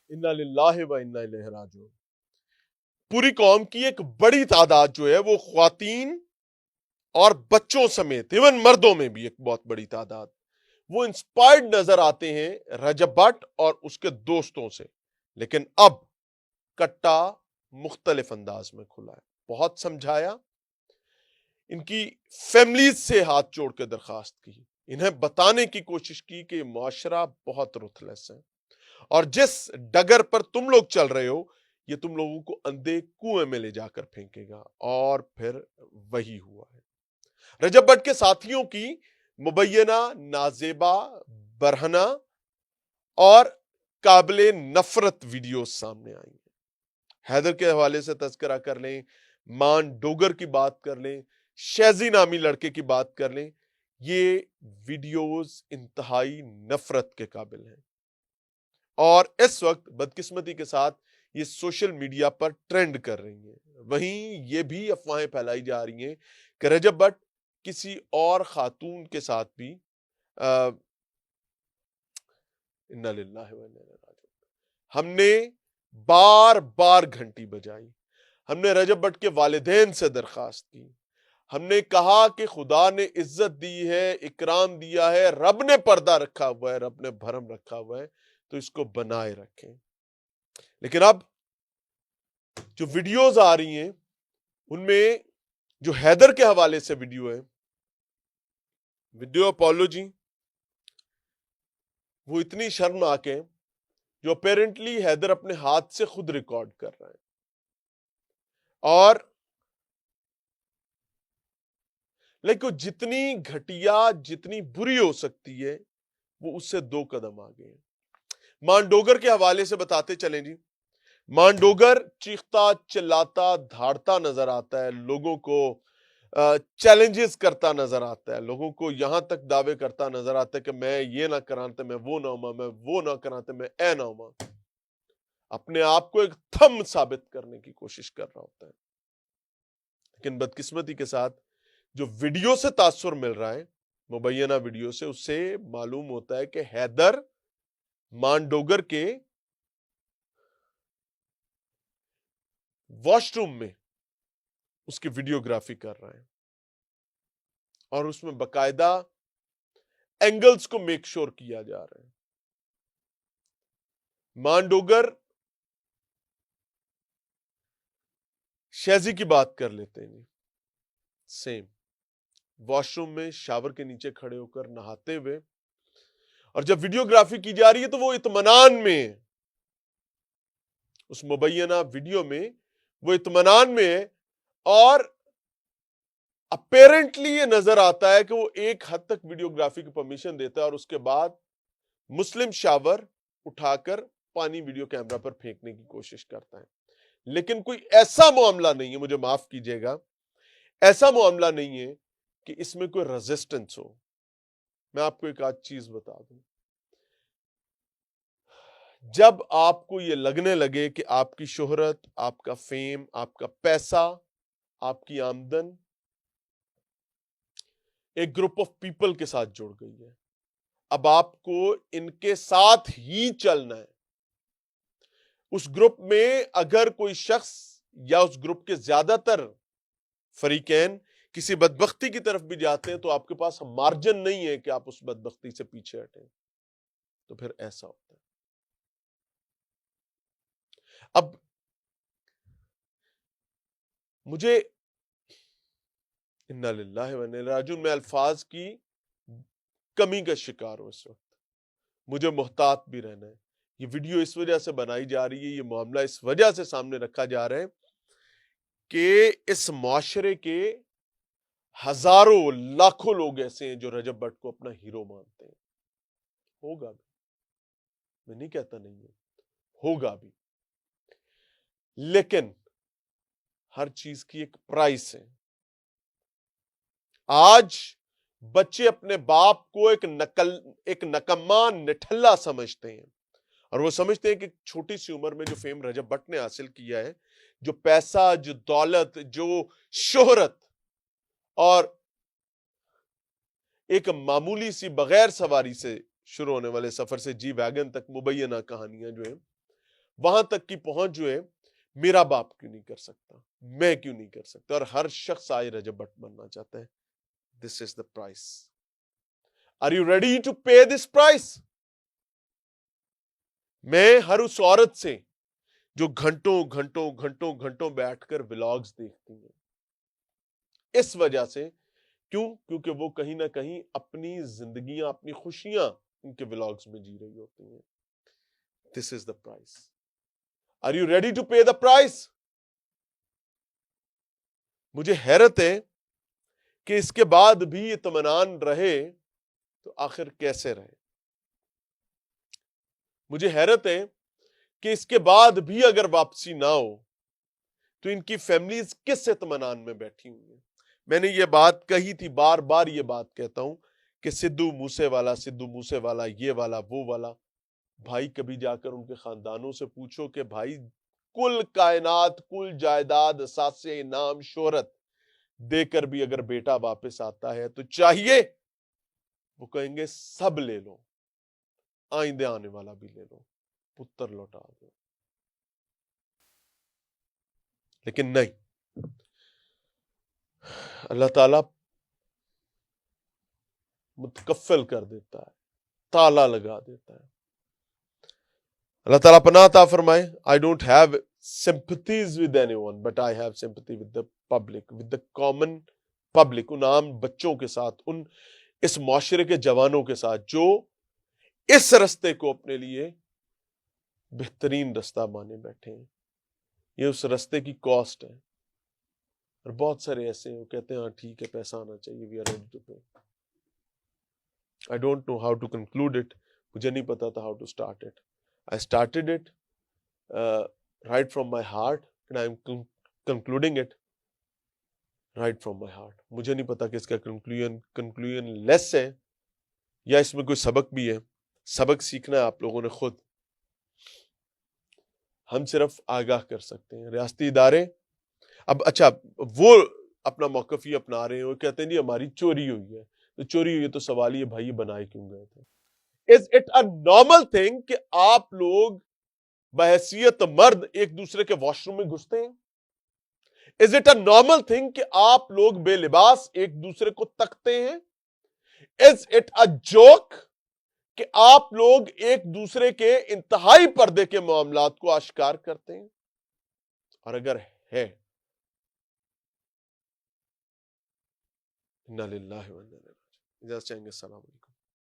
انا للہ و انا الیہ راجعون۔ پوری قوم کی ایک بڑی تعداد جو ہے وہ خواتین اور بچوں سمیت ایون مردوں میں بھی ایک بہت بڑی تعداد وہ انسپائرڈ نظر آتے ہیں رجب بٹ اور اس کے دوستوں سے، لیکن اب کٹا مختلف انداز میں کھلا ہے۔ بہت سمجھایا، ان کی فیملیز سے ہاتھ جوڑ کے درخواست کی، انہیں بتانے کی کوشش کی کہ یہ معاشرہ بہت رتھلیس ہے اور جس ڈگر پر تم لوگ چل رہے ہو یہ تم لوگوں کو اندھے کنویں میں لے جا کر پھینکے گا، اور پھر وہی ہوا ہے۔ رجب بٹ کے ساتھیوں کی مبینہ، نازیبا، برہنہ اور قابل نفرت ویڈیوز سامنے آئی ہیں۔ حیدر کے حوالے سے تذکرہ کر لیں، مان ڈوگر کی بات کر لیں، شیزی نامی لڑکے کی بات کر لیں، یہ ویڈیوز انتہائی نفرت کے قابل ہیں، اور اس وقت بدقسمتی کے ساتھ یہ سوشل میڈیا پر ٹرینڈ کر رہی ہیں۔ وہیں یہ بھی افواہیں پھیلائی جا رہی ہیں کہ رجب بٹ کسی اور خاتون کے ساتھ بھی انا للہ و انا الیہ راجعون۔ ہم نے بار بار گھنٹی بجائی، ہم نے رجب بٹ کے والدین سے درخواست کی، ہم نے کہا کہ خدا نے عزت دی ہے، اکرام دیا ہے، رب نے پردہ رکھا ہوا ہے، رب نے بھرم رکھا ہوا ہے، تو اس کو بنائے رکھیں۔ لیکن اب جو ویڈیوز آ رہی ہیں ان میں جو حیدر کے حوالے سے ویڈیو ہے، ویڈیو اپولوجی، وہ اتنی شرمناک ہے جو اپیرنٹلی حیدر اپنے ہاتھ سے خود ریکارڈ کر رہا ہے، اور لیکن جتنی گھٹیا، جتنی بری ہو سکتی ہے وہ اس سے 2 قدم آگے ہیں۔ مانڈوگر کے حوالے سے بتاتے چلیں جی۔ مانڈوگر چیختا، چلاتا، دھاڑتا نظر آتا ہے، لوگوں کو چیلنجز کرتا نظر آتا ہے، لوگوں کو یہاں تک دعوے کرتا نظر آتا ہے کہ میں یہ نہ کرانتا، میں وہ نہ ہوں، میں وہ نہ کرانتا، میں اے نہ ہوں۔ اپنے آپ کو ایک تھم ثابت کرنے کی کوشش کر رہا ہوتا ہے، لیکن بدقسمتی کے ساتھ جو ویڈیو سے تاثر مل رہا ہے، مبینہ ویڈیو سے، اس سے معلوم ہوتا ہے کہ حیدر مانڈوگر کے واش روم میں اس کی ویڈیوگرافی کر رہا ہے، اور اس میں باقاعدہ اینگلز کو میک شور کیا جا رہا ہے۔ مانڈوگر شیزی کی بات کر لیتے ہیں، سیم واش روم میں شاور کے نیچے کھڑے ہو کر نہاتے ہوئے، اور جب ویڈیوگرافی کی جا رہی ہے تو وہ اطمینان میں ہے، اس مبینہ ویڈیو میں وہ اطمینان میں ہے، اور اپیرنٹلی یہ نظر آتا ہے کہ وہ ایک حد تک ویڈیوگرافی کی پرمیشن دیتا ہے، اور اس کے بعد مسلم شاور اٹھا کر پانی ویڈیو کیمرہ پر پھینکنے کی کوشش کرتا ہے۔ لیکن کوئی ایسا معاملہ نہیں ہے، مجھے معاف کیجئے گا، ایسا معاملہ نہیں ہے کہ اس میں کوئی ریزسٹنس ہو۔ میں آپ کو ایک آدھ چیز بتا دوں، جب آپ کو یہ لگنے لگے کہ آپ کی شہرت، آپ کا فیم، آپ کا پیسہ، آپ کی آمدن ایک گروپ آف پیپل کے ساتھ جڑ گئی ہے، اب آپ کو ان کے ساتھ ہی چلنا ہے۔ اس گروپ میں اگر کوئی شخص یا اس گروپ کے زیادہ تر فریقین کسی بدبختی کی طرف بھی جاتے ہیں تو آپ کے پاس مارجن نہیں ہے کہ آپ اس بدبختی سے پیچھے ہٹیں، تو پھر ایسا ہوتا ہے۔ اب مجھے انا للہ و انا الیہ راجعون، میں الفاظ کی کمی کا شکار ہوں اس وقت، مجھے محتاط بھی رہنا ہے۔ یہ ویڈیو اس وجہ سے بنائی جا رہی ہے، یہ معاملہ اس وجہ سے سامنے رکھا جا رہا ہے کہ اس معاشرے کے ہزاروں لاکھوں لوگ ایسے ہیں جو رجب بٹ کو اپنا ہیرو مانتے ہیں۔ ہوگا بھی، میں نہیں کہتا نہیں ہے، ہوگا بھی، لیکن ہر چیز کی ایک پرائس ہے۔ آج بچے اپنے باپ کو ایک نکما نٹھلا سمجھتے ہیں، اور وہ سمجھتے ہیں کہ چھوٹی سی عمر میں جو فیم رجب بٹ نے حاصل کیا ہے، جو پیسہ، جو دولت، جو شہرت، اور ایک معمولی سی بغیر سواری سے شروع ہونے والے سفر سے جی ویگن تک مبینہ کہانیاں جو ہیں، وہاں تک کی پہنچ جو ہے میرا باپ کیوں نہیں کر سکتا, میں کیوں نہیں کر سکتا, اور ہر شخص آج رجب بٹ بننا چاہتا ہے. This is the price. Are you ready to pay this price? میں ہر اس عورت سے جو گھنٹوں گھنٹوں گھنٹوں گھنٹوں بیٹھ کر ولاگز دیکھتی ہیں, اس وجہ سے, کیونکہ وہ کہیں نہ کہیں اپنی زندگیاں, اپنی خوشیاں ان کے ولاگز میں جی رہی ہوتی ہیں. This is the price. Are you ready to pay the price? مجھے حیرت ہے کہ اس کے بعد بھی اطمینان رہے تو آخر کیسے رہے. مجھے حیرت ہے کہ اس کے بعد بھی اگر واپسی نہ ہو تو ان کی فیملیز کس اطمینان میں بیٹھی ہوئی ہیں. میں نے یہ بات کہی تھی, بار بار یہ بات کہتا ہوں کہ سدھو موسے والا, یہ والا, وہ والا. بھائی کبھی جا کر ان کے خاندانوں سے پوچھو کہ بھائی کل کائنات, کل جائیداد, اثاثے, انعام, شہرت دے کر بھی اگر بیٹا واپس آتا ہے تو چاہیے وہ کہیں گے سب لے لو, آئندہ آنے والا بھی لے لو, پتر لوٹا دو. لیکن نہیں, اللہ تعالیٰ متکفل کر دیتا ہے, تالا لگا دیتا ہے. اللہ تعالیٰ پناہ عطا فرمائے. I don't have sympathies with anyone, but I have sympathy with the public, with the common public, ان عام بچوں کے ساتھ, اس معاشرے کے جوانوں کے ساتھ جو اس رستے کو اپنے لیے بہترین رستہ مانے بیٹھے ہیں. یہ اس رستے کی کاسٹ ہے. اور بہت سارے ایسے ہیں وہ کہتے ہیں ہاں ٹھیک ہے, پیسہ آنا چاہیے, we are ready to pay. I don't know how to conclude it. مجھے نہیں پتا تھا how to start it. I started it right from my heart and I am concluding it right from my heart. مجھے نہیں پتا کہ اس کا conclusion less ہے یا اس میں کوئی سبق بھی ہے. سبق سیکھنا ہے آپ لوگوں نے خود. ہم صرف آگاہ کر سکتے ہیں. ریاستی ادارے اب اچھا وہ اپنا موقف ہی اپنا رہے ہیں, وہ کہتے ہیں جی ہماری چوری ہوئی ہے. تو چوری ہوئی ہے تو سوال یہ بھائی بنائے کیوں گئے تھے؟ Is it a normal thing کہ آپ لوگ بحیثیت مرد ایک دوسرے کے واش روم میں گھستے ہیں؟ Is it a normal thing کہ آپ لوگ بے لباس ایک دوسرے کو تکتے ہیں؟ Is it a joke کہ آپ لوگ ایک دوسرے کے انتہائی پردے کے معاملات کو آشکار کرتے ہیں؟ اور اگر ہے اِنَّا لِلَّهِ وَإِنَّا إِلَيْهِ رَاجِعُونَ. اجازت چاہیں گے. السلام علیکم.